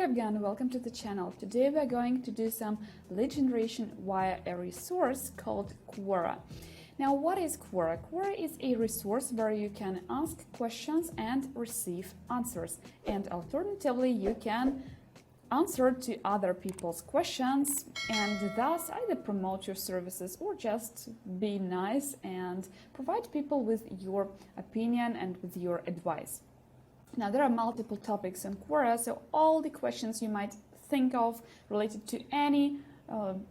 Alright, again, welcome to the channel. Today we are going to do some lead generation via a resource called Quora. Now, what is Quora? Quora is a resource where you can ask questions and receive answers. And alternatively, you can answer to other people's questions and thus either promote your services or just be nice and provide people with your opinion and with your advice. Now, there are multiple topics in Quora, so all the questions you might think of related to any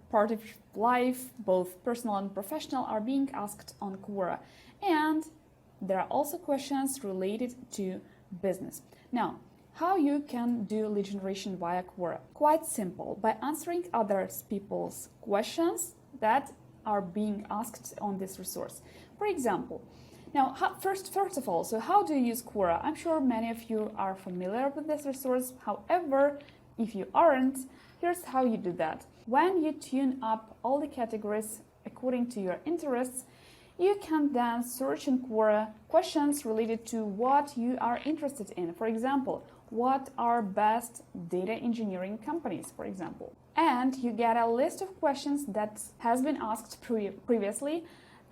part of life, both personal and professional, are being asked on Quora. And there are also questions related to business. Now, how you can do lead generation via Quora? Quite simple, by answering other people's questions that are being asked on this resource. For example, now, first of all, so how do you use Quora? I'm sure many of you are familiar with this resource. However, if you aren't, here's how you do that. When you tune up all the categories according to your interests, you can then search in Quora questions related to what you are interested in. For example, what are best data engineering companies, for example. And you get a list of questions that has been asked previously,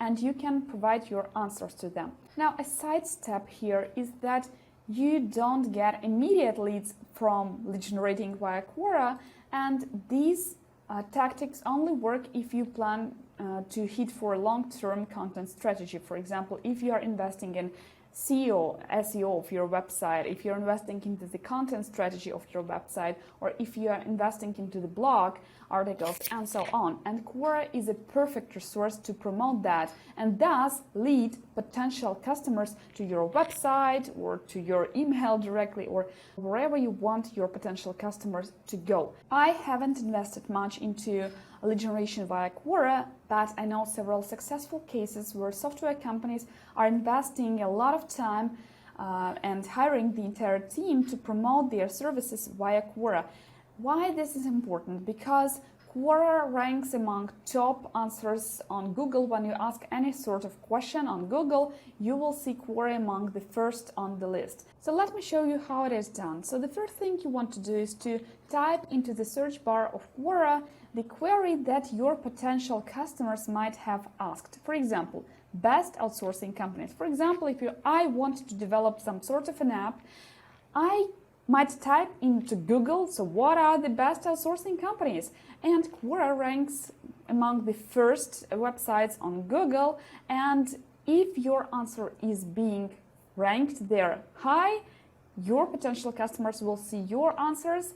and you can provide your answers to them. Now, a side step here is that you don't get immediate leads from lead generating via Quora, and these tactics only work if you plan to hit for long-term content strategy. For example, if you are investing in SEO of your website, if you're investing into the content strategy of your website, or if you are investing into the blog articles and so on. And Quora is a perfect resource to promote that and thus lead potential customers to your website or to your email directly or wherever you want your potential customers to go. I haven't invested much into lead generation via Quora, but I know several successful cases where software companies are investing a lot of time and hiring the entire team to promote their services via Quora. Why this is important? Because Quora ranks among top answers on Google. When you ask any sort of question on Google, you will see Quora among the first on the list. So let me show you how it is done. So the first thing you want to do is to type into the search bar of Quora the query that your potential customers might have asked. For example, best outsourcing companies. For example, if I want to develop some sort of an app, I might type into Google, so what are the best outsourcing companies? And Quora ranks among the first websites on Google, and if your answer is being ranked there high, your potential customers will see your answers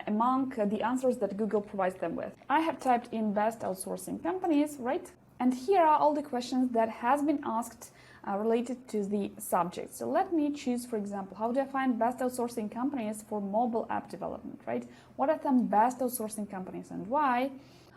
among the answers that Google provides them with. I have typed in best outsourcing companies, right? And here are all the questions that has been asked related to the subject. So let me choose, for example, how do I find best outsourcing companies for mobile app development, right? What are some best outsourcing companies and why?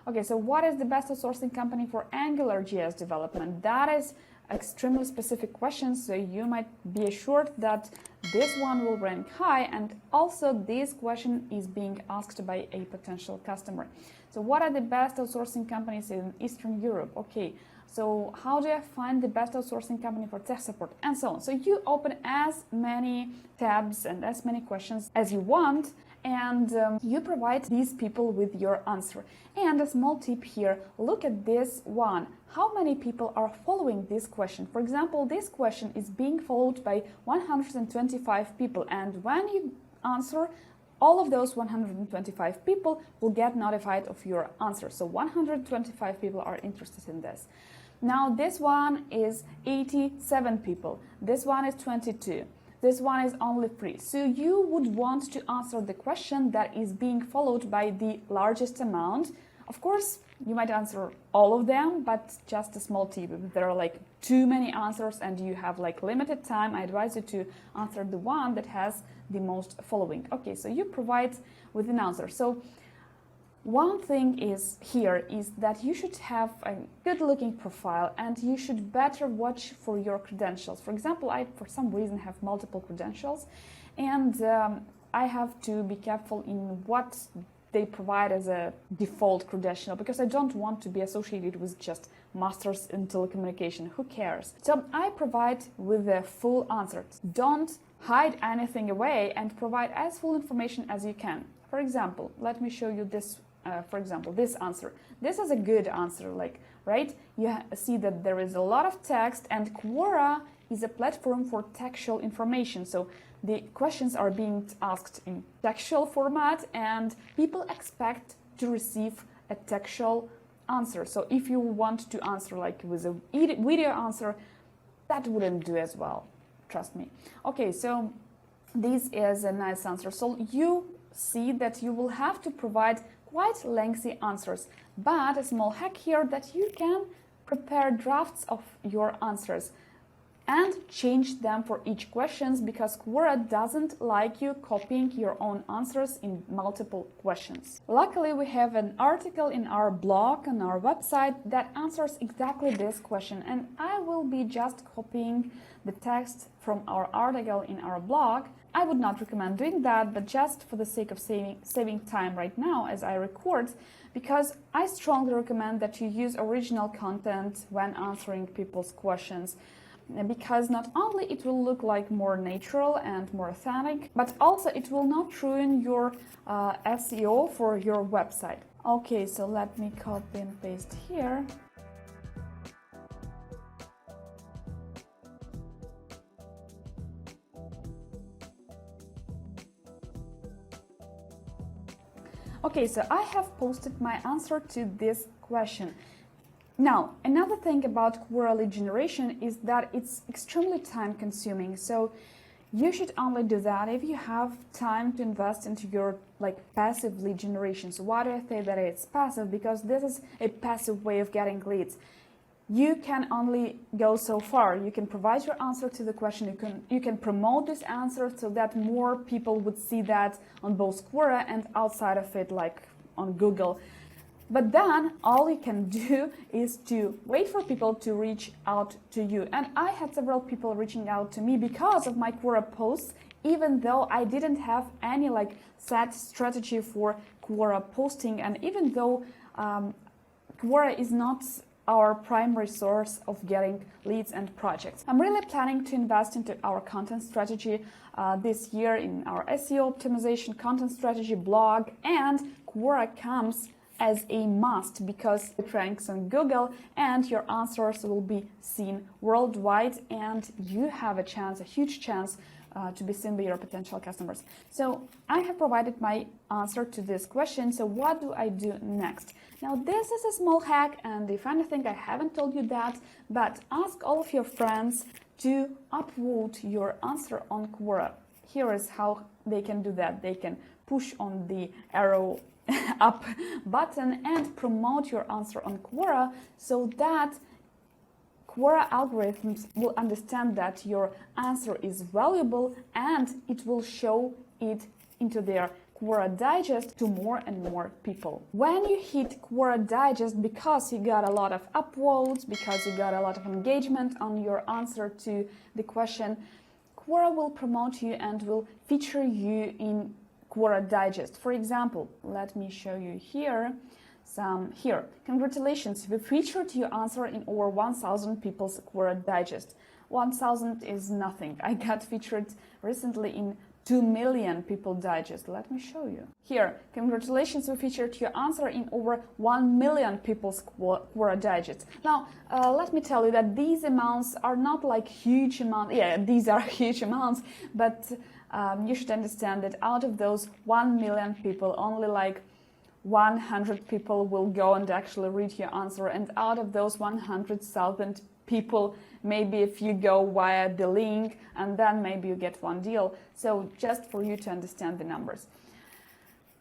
Okay, so what is the best outsourcing company for AngularJS development? That is extremely specific questions, so you might be assured that this one will rank high, and also this question is being asked by a potential customer. So what are the best outsourcing companies in Eastern Europe? Okay, so how do I find the best outsourcing company for tech support, and so on. So you open as many tabs and as many questions as you want, and you provide these people with your answer. And a small tip here, look at this one. How many people are following this question? For example, this question is being followed by 125 people, and when you answer, all of those 125 people will get notified of your answer. So 125 people are interested in this. Now this one is 87 people. This one is 22. This one is only 3. So you would want to answer the question that is being followed by the largest amount. Of course, you might answer all of them, but just a small tip. If there are like too many answers and you have like limited time, I advise you to answer the one that has the most following. Okay, so you provide with an answer. So one thing is that you should have a good looking profile and you should better watch for your credentials. For example, I for some reason have multiple credentials, and I have to be careful in what they provide as a default credential, because I don't want to be associated with just masters in telecommunication. Who cares? So I provide with a full answer. Don't hide anything away and provide as full information as you can. For example, let me show you this. For example, this answer. This is a good answer, like, right? You see that there is a lot of text, and Quora is a platform for textual information. So the questions are being asked in textual format, and people expect to receive a textual answer. So if you want to answer like with a video answer, that wouldn't do as well. Trust me. Okay, so this is a nice answer. So you see that you will have to provide quite lengthy answers, but a small hack here that you can prepare drafts of your answers and change them for each questions, because Quora doesn't like you copying your own answers in multiple questions. Luckily, we have an article in our blog on our website that answers exactly this question, and I will be just copying the text from our article in our blog. I would not recommend doing that, but just for the sake of saving time right now as I record, because I strongly recommend that you use original content when answering people's questions, because not only it will look like more natural and more authentic, but also it will not ruin your SEO for your website. Okay, so let me copy and paste here. Okay, so I have posted my answer to this question. Now, another thing about Quora lead generation is that it's extremely time consuming. So you should only do that if you have time to invest into your passive lead generation. So why do I say that it's passive? Because this is a passive way of getting leads. You can only go so far. You can provide your answer to the question. You can promote this answer so that more people would see that on both Quora and outside of it, like on Google. But then all you can do is to wait for people to reach out to you. And I had several people reaching out to me because of my Quora posts, even though I didn't have any set strategy for Quora posting, and even though Quora is not our primary source of getting leads and projects. I'm really planning to invest into our content strategy this year in our SEO optimization, content strategy, blog, and Quora comes as a must because it ranks on Google and your answers will be seen worldwide, and you have a huge chance to be seen by your potential customers. So I have provided my answer to this question. So what do I do next? Now this is a small hack, and if anything, I haven't told you that, but ask all of your friends to upvote your answer on Quora. Here is how they can do that. They can push on the arrow up button and promote your answer on Quora so that Quora algorithms will understand that your answer is valuable, and it will show it into their Quora Digest to more and more people. When you hit Quora Digest, because you got a lot of upvotes, because you got a lot of engagement on your answer to the question, Quora will promote you and will feature you in Quora Digest. For example, let me show you here. Here, congratulations, we featured your answer in over 1,000 people's Quora Digest. 1,000 is nothing. I got featured recently in 2 million people digest. Let me show you. Here, congratulations, we featured your answer in over 1 million people's Quora Digest. Now, let me tell you that these amounts are not huge amounts. Yeah, these are huge amounts, but you should understand that out of those 1 million people, only 100 people will go and actually read your answer, and out of those 100,000 people, maybe if you go via the link, and then maybe you get one deal. So just for you to understand the numbers.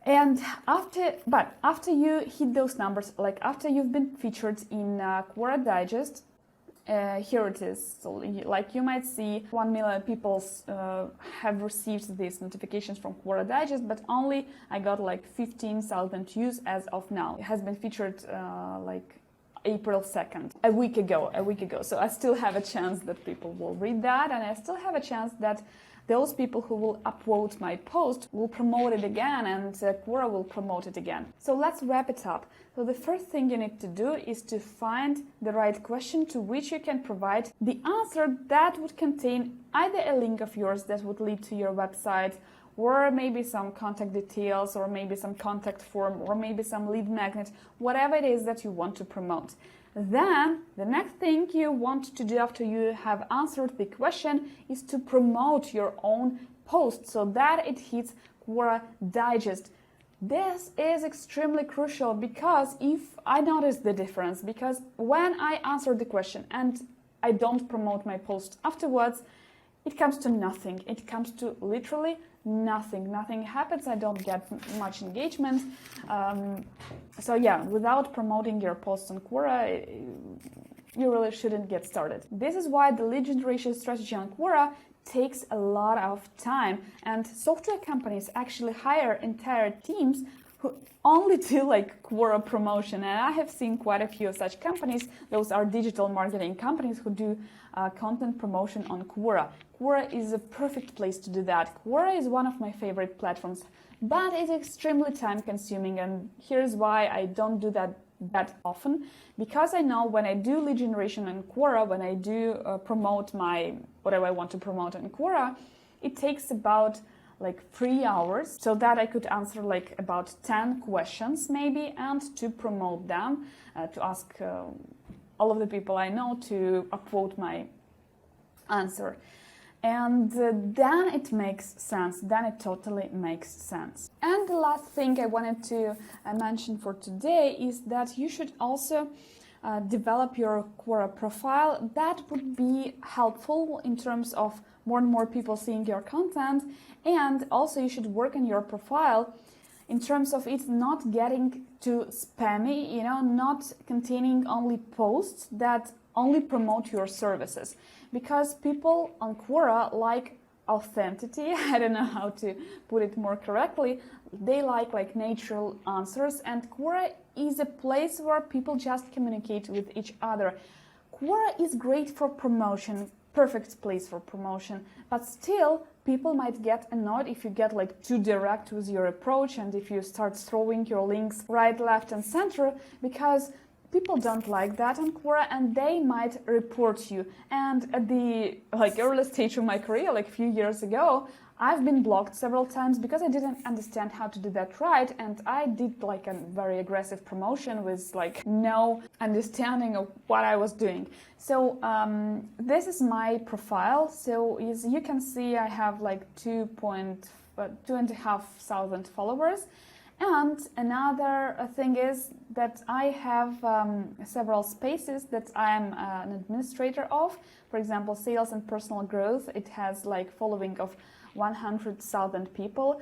And after you hit those numbers, after you've been featured in Quora Digest, here it is. So you might see 1 million people have received these notifications from Quora Digest, but only I got 15,000 views as of now. It has been featured April 2nd, a week ago. So I still have a chance that people will read that, and I still have a chance that those people who will upvote my post will promote it again, and Quora will promote it again. So let's wrap it up. So the first thing you need to do is to find the right question to which you can provide the answer that would contain either a link of yours that would lead to your website, or maybe some contact details, or maybe some contact form, or maybe some lead magnet, whatever it is that you want to promote. Then the next thing you want to do after you have answered the question is to promote your own post so that it hits Quora Digest. This is extremely crucial because if I notice the difference, because when I answer the question and I don't promote my post afterwards, it comes to nothing. It comes to literally nothing. Nothing happens. I don't get much engagement. So yeah, without promoting your posts on Quora, you really shouldn't get started. This is why the lead generation strategy on Quora takes a lot of time, and software companies actually hire entire teams who only do like Quora promotion. And I have seen quite a few of such companies. Those are digital marketing companies who do content promotion on Quora. Quora is a perfect place to do that. Quora is one of my favorite platforms, but it's extremely time consuming, and here's why I don't do that often, because I know when I do lead generation on Quora, when I do promote my whatever I want to promote on Quora, it takes about like 3 hours, so that I could answer like about 10 questions maybe, and to promote them, to ask all of the people I know to upvote my answer. And then it makes sense, then it totally makes sense. And the last thing I wanted to mention for today is that you should also develop your Quora profile. That would be helpful in terms of more and more people seeing your content, and also you should work on your profile in terms of it not getting too spammy, you know, not containing only posts that only promote your services, because people on Quora like authenticity. I don't know how to put it more correctly. They like natural answers, and Quora is a place where people just communicate with each other. Quora is great for promotion, perfect place for promotion, but still people might get annoyed if you get like too direct with your approach, and if you start throwing your links right, left and center, because people don't like that on Quora, and they might report you. And at the early stage of my career, like a few years ago, I've been blocked several times because I didn't understand how to do that right, and I did like a very aggressive promotion with like no understanding of what I was doing. So this is my profile. So as you can see, I have like 2,500 followers. And another thing is that I have several spaces that I'm an administrator of. For example, sales and personal growth, it has like following of 100,000 people.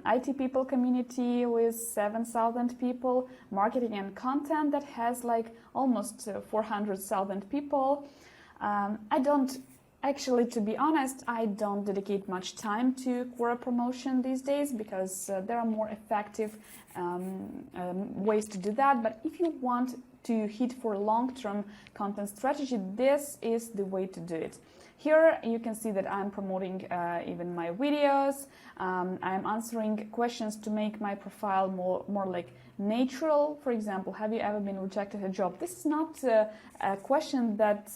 IT people community with 7,000 people. Marketing and content that has like almost 400,000 people. Actually, to be honest, I don't dedicate much time to Quora promotion these days, because there are more effective ways to do that. But if you want to hit for long-term content strategy, this is the way to do it. Here you can see that I'm promoting even my videos. I'm answering questions to make my profile more like natural. For example, have you ever been rejected a job? This is not a question that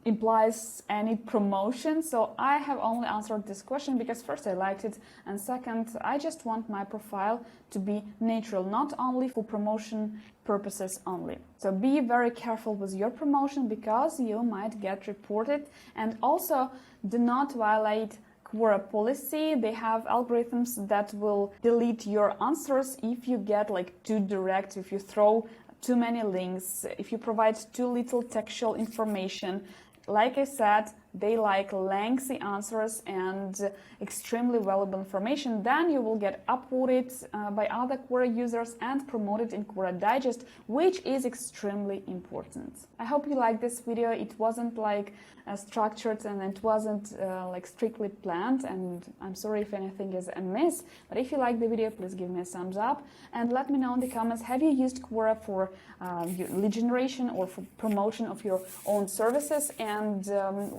implies any promotion, so I have only answered this question because first I liked it, and second I just want my profile to be natural, not only for promotion purposes only. So be very careful with your promotion, because you might get reported. And also do not violate Quora policy. They have algorithms that will delete your answers if you get like too direct, if you throw too many links, if you provide too little textual information. Like I said, they like lengthy answers and extremely valuable information. Then you will get upvoted by other Quora users and promoted in Quora Digest, which is extremely important. I hope you liked this video. It wasn't like structured, and it wasn't like strictly planned, and I'm sorry if anything is amiss. But if you like the video, please give me a thumbs up and let me know in the comments, have you used Quora for lead generation or for promotion of your own services, and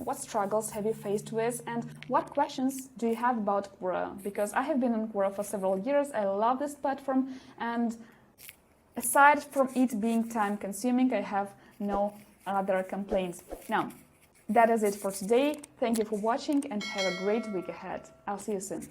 what's struggles have you faced with, and what questions do you have about Quora? Because I have been on Quora for several years. I love this platform, and aside from it being time consuming, I have no other complaints. Now, that is it for today. Thank you for watching and have a great week ahead. I'll see you soon.